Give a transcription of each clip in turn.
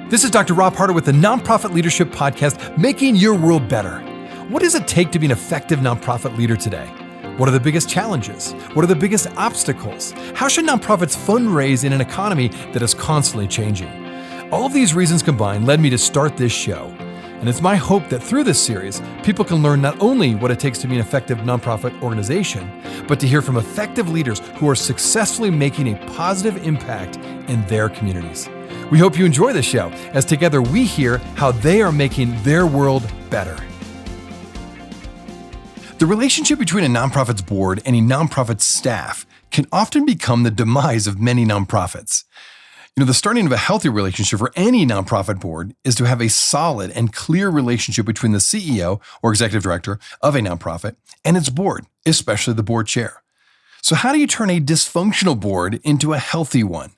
This is Dr. Rob Harder with the Nonprofit Leadership Podcast, Making Your World Better. What does it take to be an effective nonprofit leader today? What are the biggest challenges? What are the biggest obstacles? How should nonprofits fundraise in an economy that is constantly changing? All of these reasons combined led me to start this show. And it's my hope that through this series, people can learn not only what it takes to be an effective nonprofit organization, but to hear from effective leaders who are successfully making a positive impact in their communities. We hope you enjoy the show as together we hear how they are making their world better. The relationship between a nonprofit's board and a nonprofit's staff can often become the demise of many nonprofits. The starting of a healthy relationship for any nonprofit board is to have a solid and clear relationship between the CEO or executive director of a nonprofit and its board, especially the board chair. So how do you turn a dysfunctional board into a healthy one?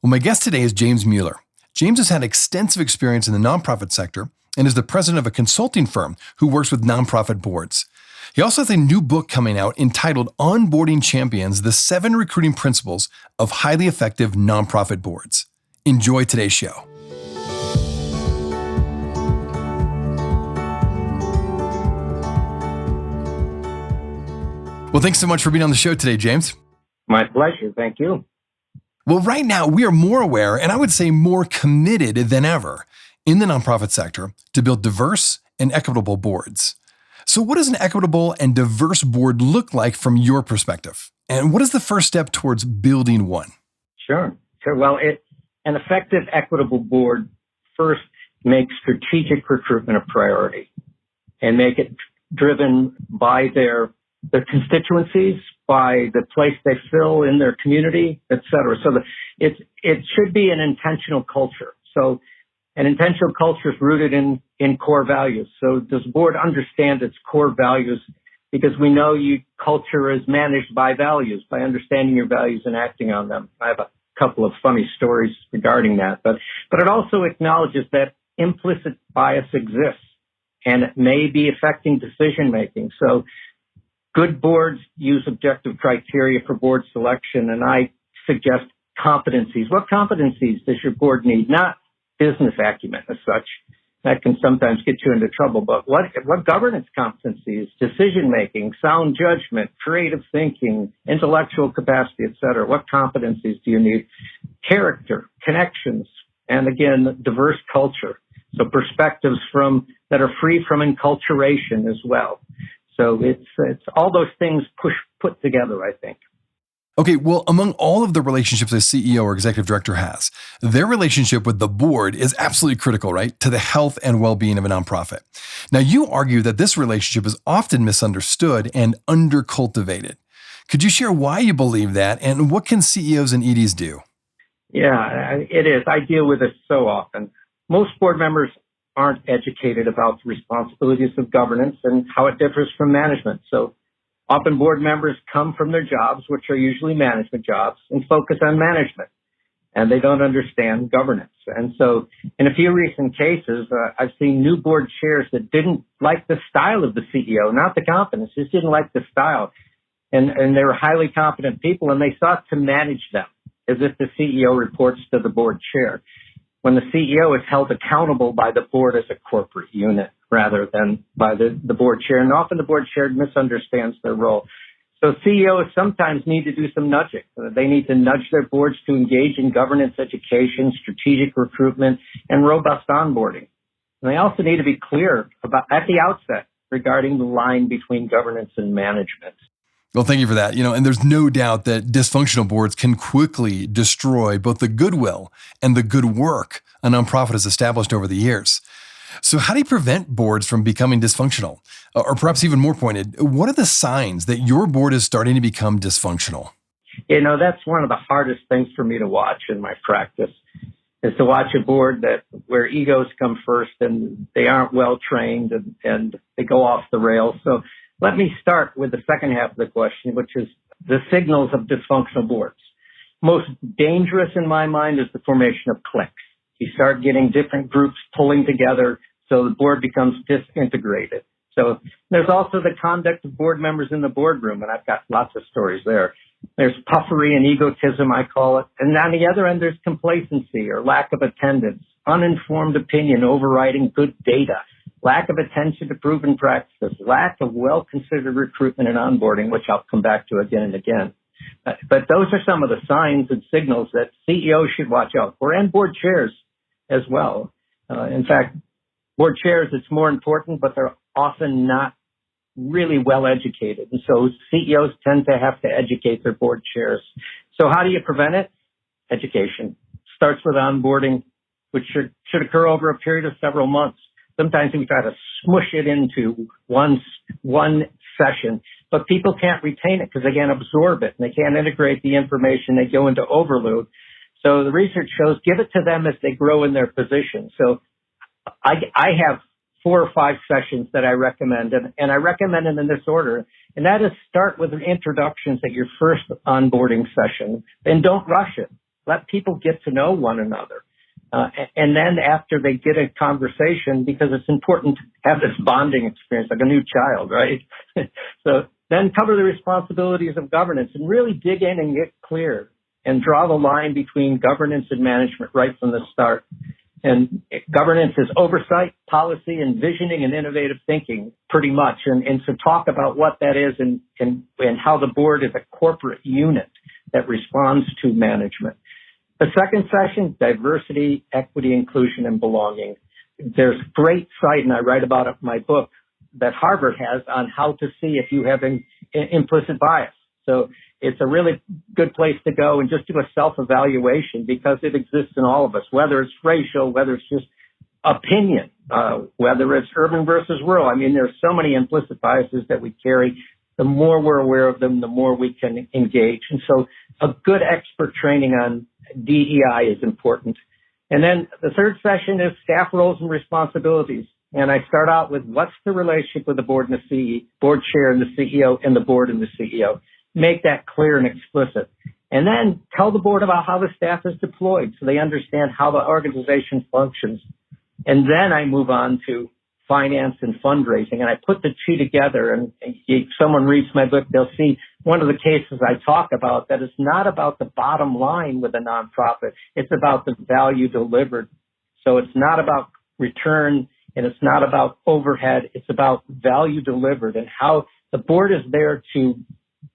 Well, my guest today is James Mueller. James has had extensive experience in the nonprofit sector and is the president of a consulting firm who works with nonprofit boards. He also has a new book coming out entitled Onboarding Champions, the 7 Recruiting Principles of Highly Effective Nonprofit Boards. Enjoy today's show. Well, thanks so much for being on the show today, James. My pleasure. Thank you. Well, right now, we are more aware, and I would say more committed than ever in the nonprofit sector to build diverse and equitable boards. So what does an equitable and diverse board look like from your perspective? And what is the first step towards building one? Sure. Well, an effective, equitable board first makes strategic recruitment a priority and make it driven by their constituencies, by the place they fill in their community, et cetera. So it should be an intentional culture. So an intentional culture is rooted in core values. So does the board understand its core values? Because we know culture is managed by values, by understanding your values and acting on them. I have a couple of funny stories regarding that, but it also acknowledges that implicit bias exists and it may be affecting decision making. So good boards use objective criteria for board selection, and I suggest competencies. What competencies does your board need? Not business acumen as such. That can sometimes get you into trouble, but what governance competencies, decision-making, sound judgment, creative thinking, intellectual capacity, et cetera. What competencies do you need? Character, connections, and again, diverse culture. So perspectives that are free from enculturation as well. So it's all those things put together, I think. Okay, well, among all of the relationships a CEO or executive director has, their relationship with the board is absolutely critical, right, to the health and well-being of a nonprofit. Now, you argue that this relationship is often misunderstood and undercultivated. Could you share why you believe that, and what can CEOs and EDs do? Yeah, it is. I deal with it so often. Most board members aren't educated about the responsibilities of governance and how it differs from management. So often board members come from their jobs, which are usually management jobs, and focus on management, and they don't understand governance. And so in a few recent cases, I've seen new board chairs that didn't like the style of the CEO, not the competence, just didn't like the style. And they were highly competent people, and they sought to manage them as if the CEO reports to the board chair, when the CEO is held accountable by the board as a corporate unit rather than by the board chair. And often the board chair misunderstands their role. So CEOs sometimes need to do some nudging. They need to nudge their boards to engage in governance education, strategic recruitment, and robust onboarding. And they also need to be clear at the outset regarding the line between governance and management. Well, thank you for that. And there's no doubt that dysfunctional boards can quickly destroy both the goodwill and the good work a nonprofit has established over the years. So how do you prevent boards from becoming dysfunctional? Or perhaps even more pointed, what are the signs that your board is starting to become dysfunctional? That's one of the hardest things for me to watch in my practice, is to watch a board where egos come first and they aren't well trained and they go off the rails. So let me start with the second half of the question, which is the signals of dysfunctional boards. Most dangerous in my mind is the formation of cliques. You start getting different groups pulling together, so the board becomes disintegrated. So there's also the conduct of board members in the boardroom, and I've got lots of stories there. There's puffery and egotism, I call it. And on the other end, there's complacency or lack of attendance. uninformed opinion overriding good data, lack of attention to proven practices, lack of well-considered recruitment and onboarding, which I'll come back to again and again. But those are some of the signs and signals that CEOs should watch out for, and board chairs as well. In fact, board chairs, it's more important, but they're often not really well educated. And so CEOs tend to have to educate their board chairs. So how do you prevent it? Education. Starts with onboarding, which should occur over a period of several months. Sometimes we try to smush it into one session, but people can't retain it because they can't absorb it and they can't integrate the information. They go into overload. So the research shows give it to them as they grow in their position. So I have 4 or 5 sessions that I recommend, and I recommend them in this order. And that is start with introductions at your first onboarding session, and don't rush it. Let people get to know one another. And then after they get a conversation, because it's important to have this bonding experience, like a new child, right? So then cover the responsibilities of governance and really dig in and get clear and draw the line between governance and management right from the start. And governance is oversight, policy, and visioning and innovative thinking, pretty much. And to talk about what that is and how the board is a corporate unit that responds to management. The second session, diversity, equity, inclusion, and belonging. There's a great site, and I write about it in my book, that Harvard has on how to see if you have implicit bias. So it's a really good place to go and just do a self-evaluation because it exists in all of us, whether it's racial, whether it's just opinion, whether it's urban versus rural. I mean, there's so many implicit biases that we carry. The more we're aware of them, the more we can engage. And so a good expert training on DEI is important. And then the third session is staff roles and responsibilities. And I start out with what's the relationship with the board and the board chair and the CEO and the board and the CEO. Make that clear and explicit. And then tell the board about how the staff is deployed so they understand how the organization functions. And then I move on to finance and fundraising. And I put the two together, and if someone reads my book, they'll see one of the cases I talk about that is not about the bottom line with a nonprofit. It's about the value delivered. So it's not about return and it's not about overhead. It's about value delivered and how the board is there to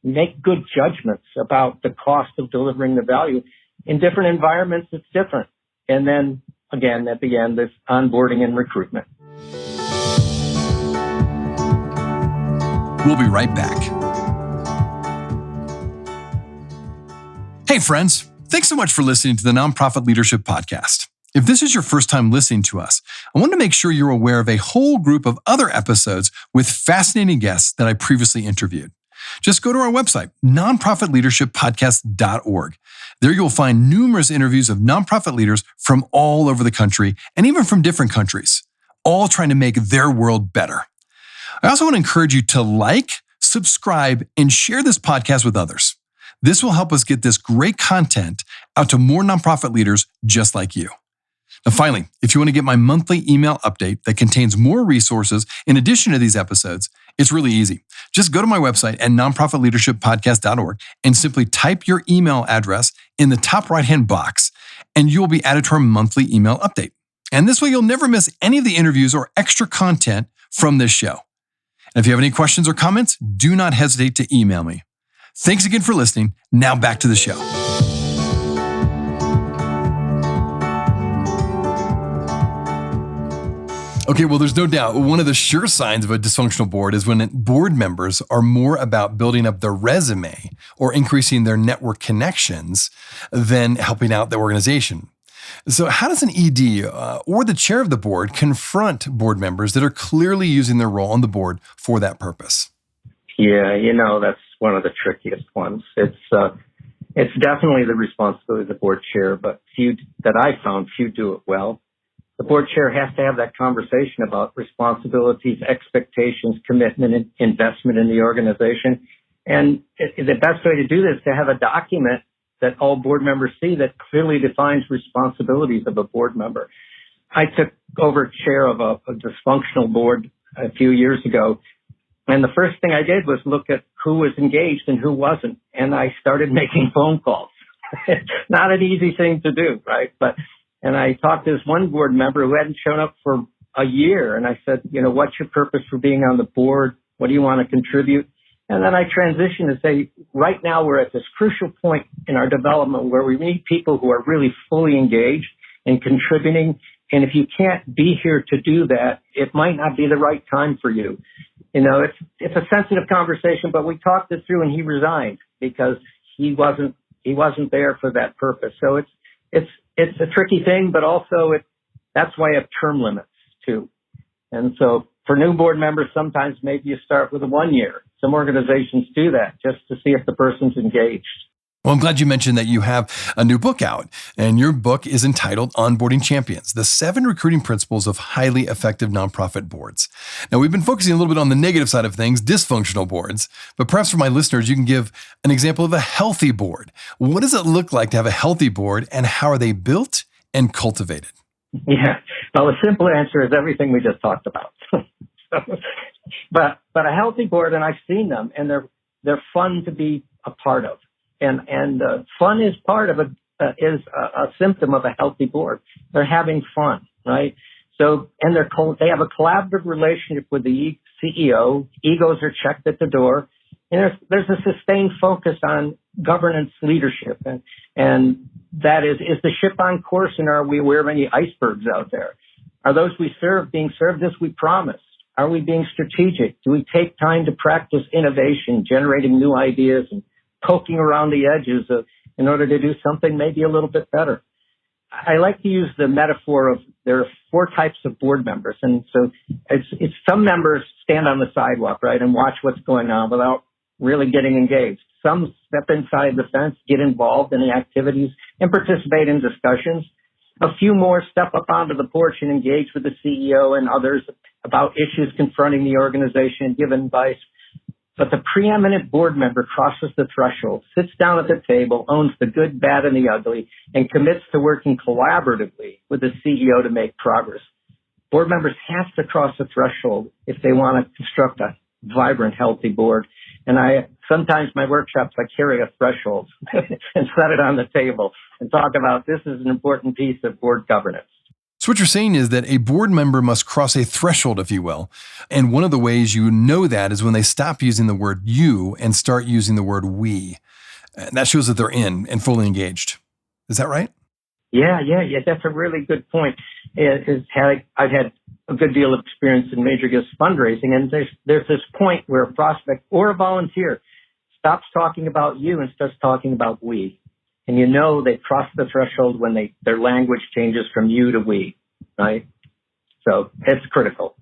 make good judgments about the cost of delivering the value. In different environments, it's different. And then again, at the end, there's onboarding and recruitment. We'll be right back. Hey, friends. Thanks so much for listening to the Nonprofit Leadership Podcast. If this is your first time listening to us, I want to make sure you're aware of a whole group of other episodes with fascinating guests that I previously interviewed. Just go to our website, nonprofitleadershippodcast.org. There you'll find numerous interviews of nonprofit leaders from all over the country and even from different countries, all trying to make their world better. I also want to encourage you to like, subscribe, and share this podcast with others. This will help us get this great content out to more nonprofit leaders just like you. Now, finally, if you want to get my monthly email update that contains more resources in addition to these episodes, it's really easy. Just go to my website at nonprofitleadershippodcast.org and simply type your email address in the top right-hand box, and you'll be added to our monthly email update. And this way, you'll never miss any of the interviews or extra content from this show. And if you have any questions or comments, do not hesitate to email me. Thanks again for listening. Now back to the show. Okay, well, there's no doubt one of the sure signs of a dysfunctional board is when board members are more about building up their resume or increasing their network connections than helping out the organization. So how does an ED or the chair of the board confront board members that are clearly using their role on the board for that purpose? Yeah, that's one of the trickiest ones. It's definitely the responsibility of the board chair, but few do it well. The board chair has to have that conversation about responsibilities, expectations, commitment, and investment in the organization. And the best way to do this is to have a document that all board members see that clearly defines responsibilities of a board member. I took over chair of a dysfunctional board a few years ago, and the first thing I did was look at who was engaged and who wasn't, and I started making phone calls. Not an easy thing to do, right? But And I talked to this one board member who hadn't shown up for a year. And I said, what's your purpose for being on the board? What do you want to contribute? And then I transitioned to say, right now we're at this crucial point in our development where we need people who are really fully engaged and contributing. And if you can't be here to do that, it might not be the right time for you. It's a sensitive conversation, but we talked it through and he resigned because he wasn't there for that purpose. So it's a tricky thing, but also that's why I have term limits too. And so for new board members, sometimes maybe you start with a 1 year. Some organizations do that just to see if the person's engaged. Well, I'm glad you mentioned that you have a new book out, and your book is entitled Onboarding Champions, the 7 recruiting principles of highly effective nonprofit boards. Now, we've been focusing a little bit on the negative side of things, dysfunctional boards, but perhaps for my listeners, you can give an example of a healthy board. What does it look like to have a healthy board, and how are they built and cultivated? Yeah, well, the simple answer is everything we just talked about. But a healthy board, and I've seen them, and they're fun to be a part of. And fun is part of a symptom of a healthy board. They're having fun, right? So, and they have a collaborative relationship with the CEO. Egos are checked at the door, and there's a sustained focus on governance leadership, and that is the ship on course, and are we aware of any icebergs out there? Are those we serve being served as we promised? Are we being strategic? Do we take time to practice innovation, generating new ideas and poking around the edges in order to do something maybe a little bit better? I like to use the metaphor of there are 4 types of board members. And so it's some members stand on the sidewalk, right, and watch what's going on without really getting engaged. Some step inside the fence, get involved in the activities, and participate in discussions. A few more step up onto the porch and engage with the CEO and others about issues confronting the organization and give advice. But the preeminent board member crosses the threshold, sits down at the table, owns the good, bad, and the ugly, and commits to working collaboratively with the CEO to make progress. Board members have to cross the threshold if they want to construct a vibrant, healthy board. And sometimes my workshops, I carry a threshold and set it on the table and talk about this is an important piece of board governance. So what you're saying is that a board member must cross a threshold, if you will. And one of the ways you know that is when they stop using the word you and start using the word we. And that shows that they're in and fully engaged. Is that right? Yeah. That's a really good point. I've had a good deal of experience in major gifts fundraising, and there's this point where a prospect or a volunteer stops talking about you and starts talking about we. And they cross the threshold when their language changes from you to we, right? So it's critical.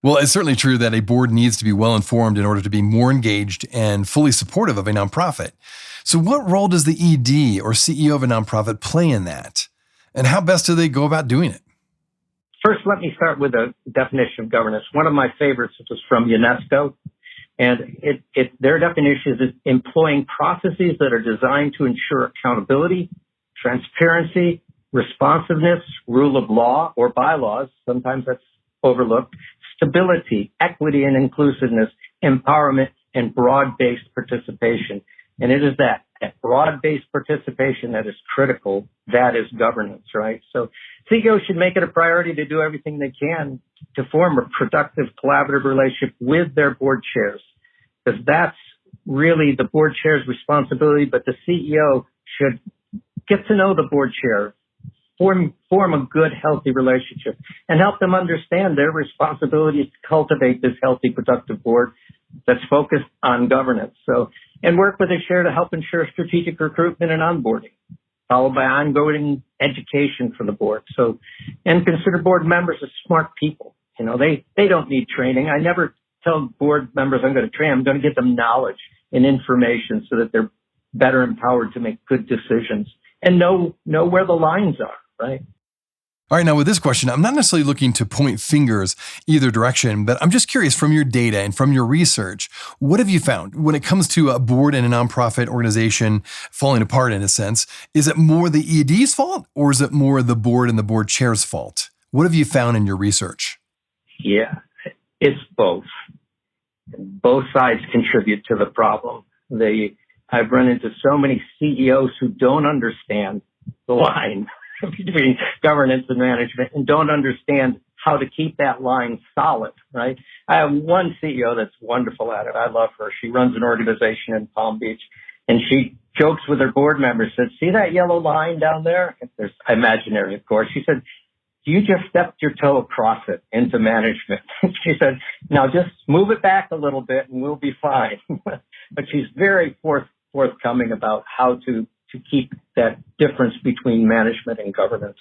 Well, it's certainly true that a board needs to be well informed in order to be more engaged and fully supportive of a nonprofit. So what role does the ED or CEO of a nonprofit play in that? And how best do they go about doing it? First, let me start with a definition of governance. One of my favorites was from UNESCO. And their definition is employing processes that are designed to ensure accountability, transparency, responsiveness, rule of law or bylaws, sometimes that's overlooked, stability, equity and inclusiveness, empowerment, and broad-based participation. And it is that broad-based participation that is critical. That is governance, right? So CEOs should make it a priority to do everything they can to form a productive, collaborative relationship with their board chairs, because that's really the board chair's responsibility. But the CEO should get to know the board chair, form a good, healthy relationship, and help them understand their responsibility to cultivate this healthy, productive board that's focused on governance. So, and work with the chair to help ensure strategic recruitment and onboarding, followed by ongoing education for the board. So, and consider board members as smart people. They don't need training. I never tell board members I'm going to train. I'm going to give them knowledge and information so that they're better empowered to make good decisions and know where the lines are, right? All right, now with this question, I'm not necessarily looking to point fingers either direction, but I'm just curious from your data and from your research, what have you found when it comes to a board and a nonprofit organization falling apart in a sense? Is it more the ED's fault or is it more the board and the board chair's fault? What have you found in your research? Yeah, it's both. Both sides contribute to the problem. I've run into so many CEOs who don't understand the line. between governance and management and don't understand how to keep that line solid, right? I have one CEO that's wonderful at it. I love her. She runs an organization in Palm Beach, and she jokes with her board members, said, see that yellow line down there? There's imaginary, of course. She said, you just stepped your toe across it into management. She said, now just move it back a little bit and we'll be fine. But she's very forthcoming about how to keep that difference between management and governance.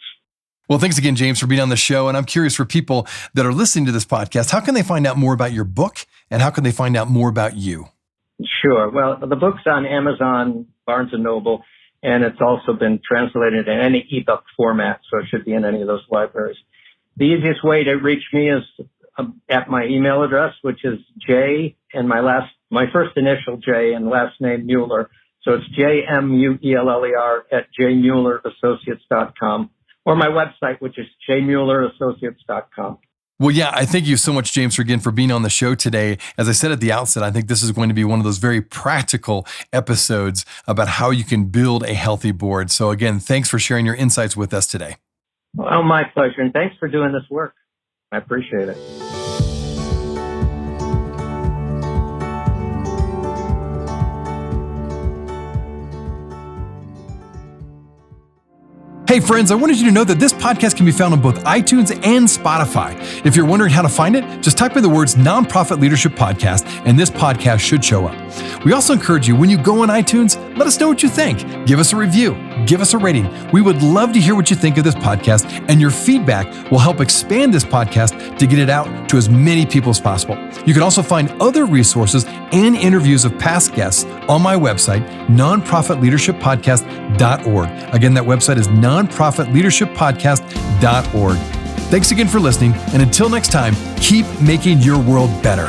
Well, thanks again, James, for being on the show. And I'm curious, for people that are listening to this podcast, how can they find out more about your book and how can they find out more about you? Sure. Well, the book's on Amazon, Barnes & Noble, and it's also been translated in any ebook format, so it should be in any of those libraries. The easiest way to reach me is at my email address, which is J and my first initial J and last name Mueller. So it's JMUELLER at jmuellerassociates.com, or my website, which is jmuellerassociates.com. Well, yeah, I thank you so much, James, for being on the show today. As I said at the outset, I think this is going to be one of those very practical episodes about how you can build a healthy board. So again, thanks for sharing your insights with us today. Well, my pleasure. And thanks for doing this work. I appreciate it. Hey friends, I wanted you to know that this podcast can be found on both iTunes and Spotify. If you're wondering how to find it, just type in the words Nonprofit Leadership Podcast and this podcast should show up. We also encourage you, when you go on iTunes, let us know what you think. Give us a review. Give us a rating. We would love to hear what you think of this podcast, and your feedback will help expand this podcast to get it out to as many people as possible. You can also find other resources and interviews of past guests on my website, nonprofitleadershippodcast.org. Again, that website is nonprofitleadershippodcast.org. Thanks again for listening, and until next time, keep making your world better.